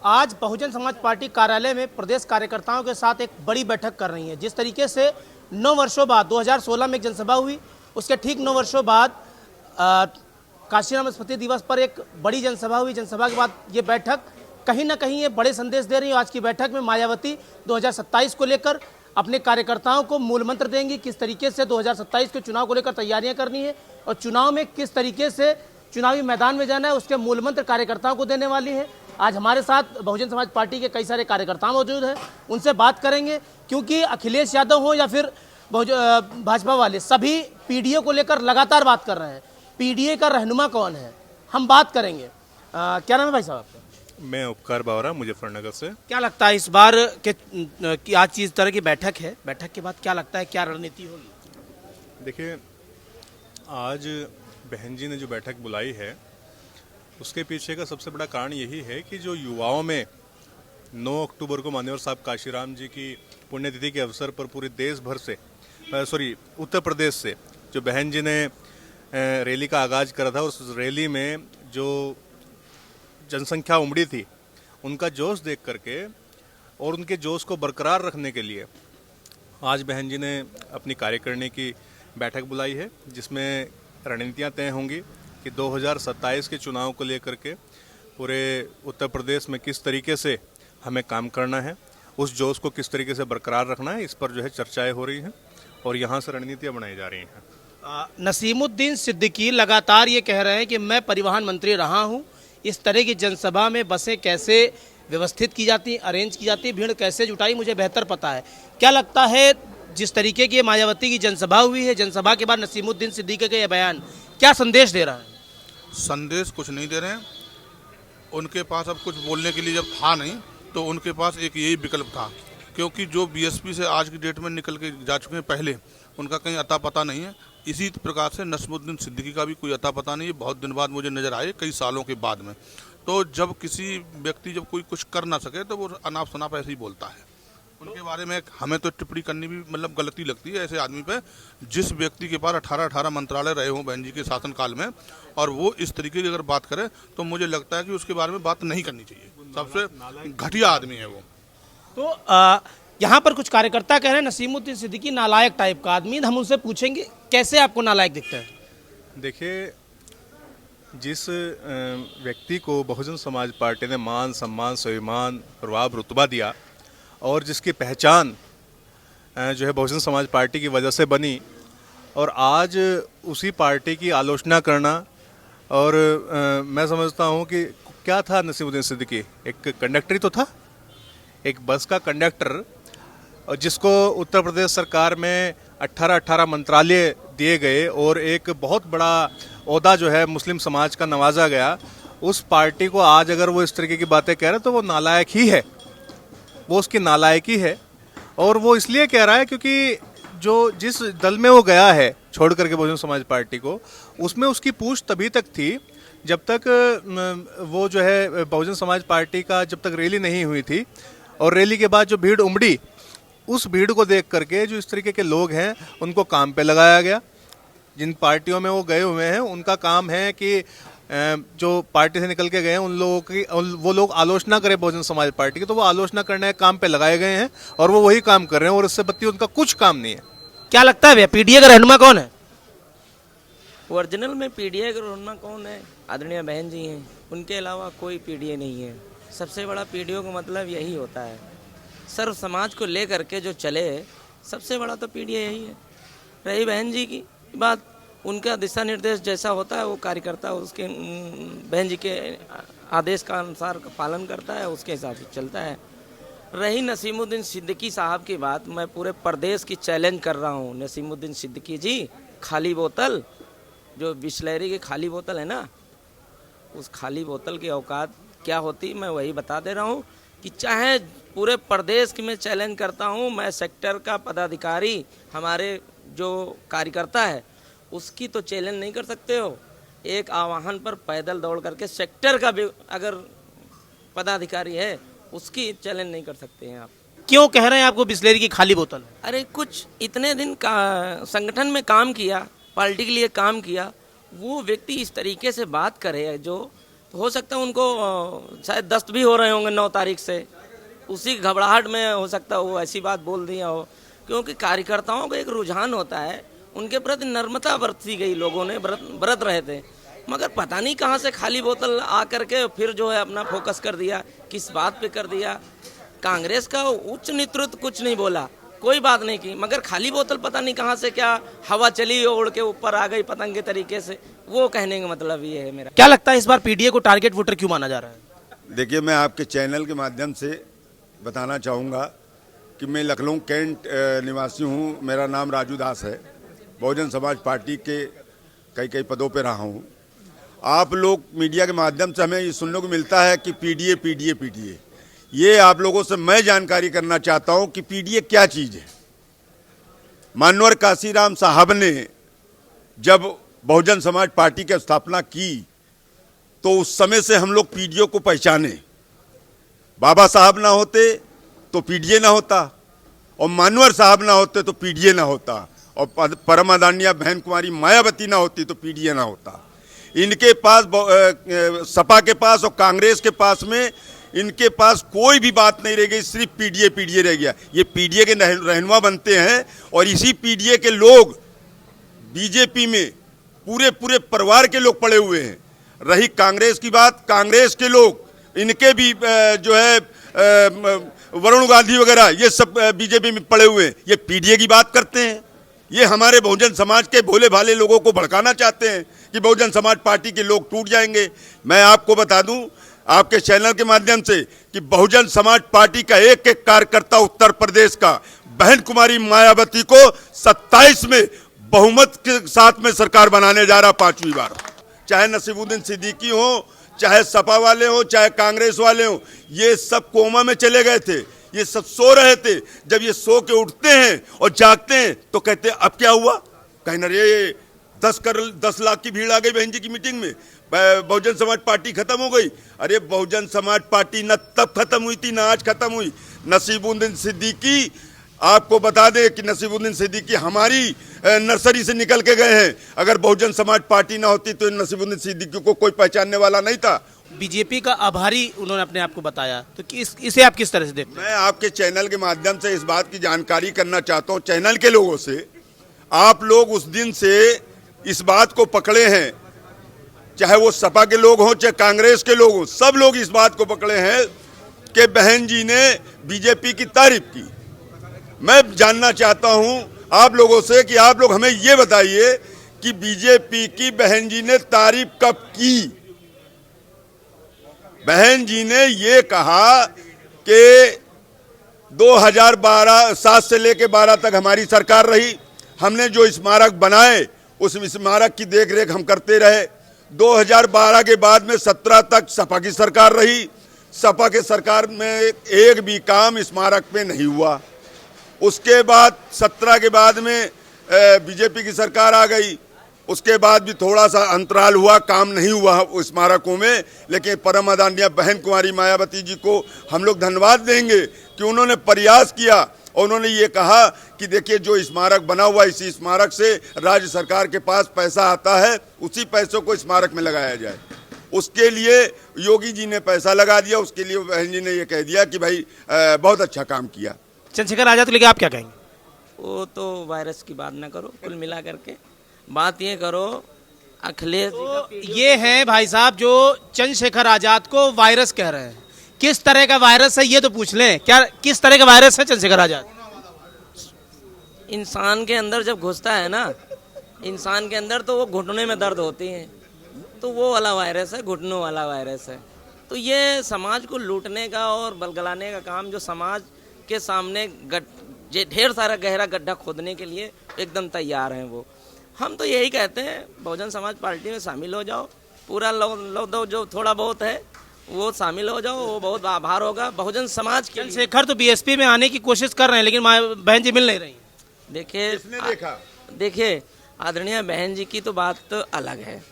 आज बहुजन समाज पार्टी कार्यालय में प्रदेश कार्यकर्ताओं के साथ एक बड़ी बैठक कर रही है। जिस तरीके से 9 वर्षों बाद 2016 में एक जनसभा हुई, उसके ठीक 9 वर्षों बाद काशीराम स्मृति दिवस पर एक बड़ी जनसभा हुई। जनसभा के बाद ये बैठक कहीं ना कहीं ये बड़े संदेश दे रही है। आज की बैठक में मायावती 2027 को लेकर अपने कार्यकर्ताओं को मूल मंत्र देंगी, किस तरीके से 2027 के चुनाव को लेकर तैयारियां करनी है और चुनाव में किस तरीके से चुनावी मैदान में जाना है, उसके मूल मंत्र कार्यकर्ताओं को देने वाली है। आज हमारे साथ बहुजन समाज पार्टी के कई सारे कार्यकर्ता मौजूद हैं, उनसे बात करेंगे, क्योंकि अखिलेश यादव हो या फिर भाजपा वाले सभी पीडीए को लेकर लगातार बात कर रहे हैं। पीडीए का रहनुमा कौन है, हम बात करेंगे। क्या नाम है भाई साहब आपका? मैं उपकार बावरा, मुजफ्फरनगर से। क्या लगता है इस बार कि आज इस तरह की बैठक है, बैठक के बाद क्या लगता है क्या रणनीति होगी? देखिए, आज बहन जी ने जो बैठक बुलाई है उसके पीछे का सबसे बड़ा कारण यही है कि जो युवाओं में 9 अक्टूबर को मान्यवर साहब काशीराम जी की पुण्यतिथि के अवसर पर पूरे देश भर से उत्तर प्रदेश से जो बहन जी ने रैली का आगाज करा था, उस रैली में जो जनसंख्या उमड़ी थी, उनका जोश देख करके और उनके जोश को बरकरार रखने के लिए आज बहन जी ने अपनी कार्यकारिणी की बैठक बुलाई है, जिसमें रणनीतियाँ तय होंगी कि 2027 के चुनाव को लेकर के पूरे उत्तर प्रदेश में किस तरीके से हमें काम करना है, उस जोश को किस तरीके से बरकरार रखना है, इस पर जो है चर्चाएं हो रही हैं और यहाँ से रणनीतियाँ बनाई जा रही हैं। नसीमुद्दीन सिद्दीकी लगातार ये कह रहे हैं कि मैं परिवहन मंत्री रहा हूँ, इस तरह की जनसभा में बसें कैसे व्यवस्थित की जाती, अरेंज की जाती, भीड़ कैसे जुटाई, मुझे बेहतर पता है। क्या लगता है जिस तरीके की मायावती की जनसभा हुई है, जनसभा के बाद नसीमुद्दीन सिद्दीकी का यह बयान क्या संदेश दे रहा है? संदेश कुछ नहीं दे रहे हैं। उनके पास अब कुछ बोलने के लिए जब था नहीं, तो उनके पास एक यही विकल्प था, क्योंकि जो बीएसपी से आज की डेट में निकल के जा चुके हैं पहले, उनका कहीं अता पता नहीं है। इसी प्रकार से नसीमुद्दीन सिद्दीकी का भी कोई अता पता नहीं है। बहुत दिन बाद मुझे नजर आए, कई सालों के बाद में। तो जब किसी व्यक्ति जब कोई कुछ कर ना सके तो वो अनाप शनाप ऐसे ही बोलता है। उनके बारे में हमें तो टिप्पणी करनी भी मतलब गलती लगती है ऐसे आदमी पे, जिस व्यक्ति के पास 18 मंत्रालय रहे हों बहन जी के शासनकाल में, और वो इस तरीके की अगर बात करे तो मुझे लगता है कि उसके बारे में बात नहीं करनी चाहिए। सबसे घटिया आदमी है वो। तो यहाँ पर कुछ कार्यकर्ता कह रहे हैं नसीमुद्दीन सिद्दीकी नालायक टाइप का आदमी। हम उनसे पूछेंगे कैसे आपको नालायक दिखता है? देखिए, जिस व्यक्ति को बहुजन समाज पार्टी ने मान सम्मान स्वाभिमान प्रभाव रुतबा दिया और जिसकी पहचान जो है बहुजन समाज पार्टी की वजह से बनी, और आज उसी पार्टी की आलोचना करना, और मैं समझता हूँ कि क्या था नसीमुद्दीन सिद्दीकी, एक कंडक्टर ही तो था, एक बस का कंडक्टर, और जिसको उत्तर प्रदेश सरकार में 18 मंत्रालय दिए गए और एक बहुत बड़ा ओहदा जो है मुस्लिम समाज का नवाजा गया। उस पार्टी को आज अगर वो इस तरीके की बातें कह रहे हैं तो वो नालायक ही है, वो उसकी नालायकी है। और वो इसलिए कह रहा है क्योंकि जो जिस दल में वो गया है छोड़ करके बहुजन समाज पार्टी को, उसमें उसकी पूछ तभी तक थी जब तक वो जो है बहुजन समाज पार्टी का जब तक रैली नहीं हुई थी, और रैली के बाद जो भीड़ उमड़ी, उस भीड़ को देख करके जो इस तरीके के लोग हैं उनको काम पे लगाया गया। जिन पार्टियों में वो गए हुए हैं उनका काम है कि जो पार्टी से निकल के गए हैं उन लोगों की वो लोग आलोचना करें बहुजन समाज पार्टी की, तो वो आलोचना करने के काम पे लगाए गए हैं और वो वही काम कर रहे हैं, और इससे बत्ती उनका कुछ काम नहीं है। क्या लगता है भैया पीडीए का रहनुमा कौन है? ओरिजिनल में पीडीए का रहनुमा कौन है? आदरणीय बहन जी हैं, उनके अलावा कोई पीडीए नहीं है। सबसे बड़ा पीडीओ का मतलब यही होता है, सर्व समाज को ले करके जो चले, सबसे बड़ा तो पीडीए यही है। रही बहन जी की बात, उनका दिशा निर्देश जैसा होता है वो कार्यकर्ता उसके बहन जी के आदेश का अनुसार पालन करता है, उसके हिसाब से चलता है। रही नसीमुद्दीन सिद्दीकी साहब की बात, मैं पूरे प्रदेश की चैलेंज कर रहा हूँ। नसीमुद्दीन सिद्दीकी जी, खाली बोतल, जो बिस्लरी की खाली बोतल है ना, उस खाली बोतल की औकात क्या होती मैं वही बता दे रहा हूँ कि चाहे पूरे प्रदेश की मैं चैलेंज करता हूँ, मैं सेक्टर का पदाधिकारी, हमारे जो कार्यकर्ता है उसकी तो चैलेंज नहीं कर सकते हो। एक आवाहन पर पैदल दौड़ करके सेक्टर का भी अगर पदाधिकारी है उसकी चैलेंज नहीं कर सकते हैं आप। क्यों कह रहे हैं आपको बिस्लेरी की खाली बोतल? अरे कुछ इतने दिन का संगठन में काम किया, पार्टी के लिए काम किया, वो व्यक्ति इस तरीके से बात करे जो तो हो सकता है उनको शायद दस्त भी हो रहे होंगे 9 तारीख से, उसी घबराहट में हो सकता है वो ऐसी बात बोल दिया हो। क्योंकि कार्यकर्ताओं का एक रुझान होता है, उनके प्रति नर्मता बरती गई, लोगों ने बरत रहे थे, मगर पता नहीं कहाँ से खाली बोतल आकर के फिर जो है अपना फोकस कर दिया, किस बात पे कर दिया। कांग्रेस का उच्च नेतृत्व कुछ नहीं बोला, कोई बात नहीं की, मगर खाली बोतल पता नहीं कहाँ से क्या हवा चली उड़ के ऊपर आ गई पतंग के तरीके से, वो कहने का मतलब ये है मेरा। क्या लगता है इस बार पीडीए को टारगेट वोटर क्यों माना जा रहा है? देखिए, मैं आपके चैनल के माध्यम से बताना चाहूँगा कि मैं लखनऊ कैंट निवासी हूँ। मेरा नाम राजू दास है। बहुजन समाज पार्टी के कई पदों पे रहा हूँ। आप लोग मीडिया के माध्यम से हमें ये सुनने को मिलता है कि पीडीए। ये आप लोगों से मैं जानकारी करना चाहता हूँ कि पीडीए क्या चीज़ है। मानवर काशीराम साहब ने जब बहुजन समाज पार्टी की स्थापना की तो उस समय से हम लोग पीडीए को पहचाने। बाबा साहब ना होते तो पीडीए ना होता, और मानवर साहब ना होते तो पीडीए ना होता, और परम आदरणीय बहन कुमारी मायावती ना होती तो पीडीए ना होता। इनके पास सपा के पास और कांग्रेस के पास में इनके पास कोई भी बात नहीं रह गई, सिर्फ पीडीए रह गया। ये पीडीए के रहनुमा बनते हैं, और इसी पीडीए के लोग बीजेपी में पूरे परिवार के लोग पड़े हुए हैं। रही कांग्रेस की बात, कांग्रेस के लोग इनके भी जो है वरुण गांधी वगैरह ये सब बीजेपी में पड़े हुए हैं। ये पीडीए की बात करते हैं। ये हमारे बहुजन समाज के भोले भाले लोगों को भड़काना चाहते हैं कि बहुजन समाज पार्टी के लोग टूट जाएंगे। मैं आपको बता दूं आपके चैनल के माध्यम से कि बहुजन समाज पार्टी का एक कार्यकर्ता उत्तर प्रदेश का बहन कुमारी मायावती को 27 में बहुमत के साथ में सरकार बनाने जा रहा 5वीं बार। चाहे नसीबुद्दीन सिद्दीकी हो, चाहे सपा वाले हो, चाहे कांग्रेस वाले हो, ये सब कोमा में चले गए थे। ये सब सो रहे थे। जब ये सो के उठते हैं और जागते हैं तो कहते हैं अब क्या हुआ? कहना रे 10 लाख की भीड़ आ गई बहन जी की मीटिंग में, बहुजन समाज पार्टी खत्म हो गई। अरे बहुजन समाज पार्टी न तब खत्म हुई थी, न आज खत्म हुई। नसीबुद्दीन सिद्दीकी, आपको बता दें कि नसीबुद्दीन सिद्दीकी हमारी नर्सरी से निकल के गए हैं। अगर बहुजन समाज पार्टी ना होती तो नसीबुद्दीन सिद्दीकी को कोई पहचानने वाला नहीं था। बीजेपी का आभारी उन्होंने अपने आप को बताया, तो इसे आप किस तरह से देखते हैं? मैं आपके चैनल के माध्यम से इस बात की जानकारी करना चाहता हूं चैनल के लोगों से। आप लोग उस दिन से इस बात को पकड़े हैं, चाहे वो सपा के लोग हों चाहे कांग्रेस के लोग हों, सब लोग इस बात को पकड़े हैं कि बहन जी ने बीजेपी की तारीफ की। मैं जानना चाहता हूं आप लोगों से कि आप लोग हमें ये बताइए कि बीजेपी की बहन जी ने तारीफ कब की? बहन जी ने ये कहा कि 2007 से लेकर 12 तक हमारी सरकार रही, हमने जो स्मारक बनाए उस स्मारक की देखरेख हम करते रहे। 2012 के बाद में 17 तक सपा की सरकार रही। सपा के सरकार में एक भी काम स्मारक पे नहीं हुआ। उसके बाद 17 के बाद में बीजेपी की सरकार आ गई। उसके बाद भी थोड़ा सा अंतराल हुआ, काम नहीं हुआ स्मारकों में। लेकिन परम आदरणीय बहन कुमारी मायावती जी को हम लोग धन्यवाद देंगे कि उन्होंने प्रयास किया और उन्होंने ये कहा कि देखिए जो स्मारक बना हुआ, इसी स्मारक से राज्य सरकार के पास पैसा आता है, उसी पैसों को स्मारक में लगाया जाए। उसके लिए योगी जी ने पैसा लगा दिया। उसके लिए बहन जी ने ये कह दिया कि भाई बहुत अच्छा काम किया। चंद्रशेखर आजाद को लेकर आप क्या कहेंगे? वो तो वायरस की बात ना करो, कुल मिला करके बात ये करो अखिलेश ये है भाई साहब जो चंद्रशेखर आजाद को वायरस कह रहे हैं। किस तरह का वायरस है ये तो पूछ लें, क्या किस तरह का वायरस है चंद्रशेखर आजाद? इंसान के अंदर जब घुसता है ना, इंसान के अंदर तो वो घुटने में दर्द होती है, तो वो वाला वायरस है, घुटनों वाला वायरस है। तो ये समाज को लूटने का और बलगलाने का काम, जो समाज के सामने ढेर सारा गहरा गड्ढा खोदने के लिए एकदम तैयार हैं वो। हम तो यही कहते हैं बहुजन समाज पार्टी में शामिल हो जाओ, पूरा लो दो जो थोड़ा बहुत है वो शामिल हो जाओ, वो बहुत आभार होगा बहुजन समाज के लिए। चंद्रशेखर तो बीएसपी में आने की कोशिश कर रहे हैं लेकिन बहन जी मिल नहीं रही। देखिए आदरणीय बहन जी की तो बात तो अलग है,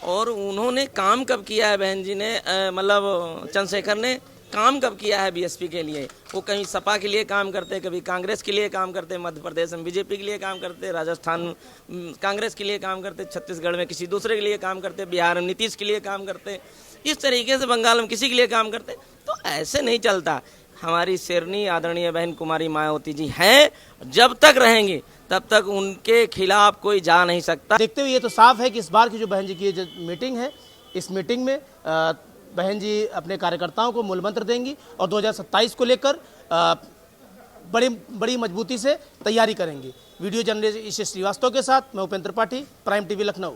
और उन्होंने काम कब किया है बहन जी ने, मतलब चंद्रशेखर ने काम कब किया है बीएसपी के लिए? वो कहीं सपा के लिए काम करते, कभी कांग्रेस के लिए काम करते, मध्य प्रदेश में बीजेपी के लिए काम करते, राजस्थान कांग्रेस के लिए काम करते, छत्तीसगढ़ में किसी दूसरे के लिए काम करते, बिहार में नीतीश के लिए काम करते। इस तरीके से बंगाल में किसी के लिए काम करते हैं, तो ऐसे नहीं चलता। हमारी शेरनी आदरणीय बहन कुमारी मायावती जी हैं, जब तक रहेंगी तब तक उनके खिलाफ कोई जा नहीं सकता। देखते हुए ये तो साफ है कि इस बार की जो बहन जी की जो मीटिंग है, इस मीटिंग में बहन जी अपने कार्यकर्ताओं को मूल मंत्र देंगी और 2027 को लेकर बड़ी मजबूती से तैयारी करेंगी। वीडियो जर्नलिस्ट ईश श्रीवास्तव के साथ मैं उपेंद्र त्रिपाठी, प्राइम टीवी लखनऊ।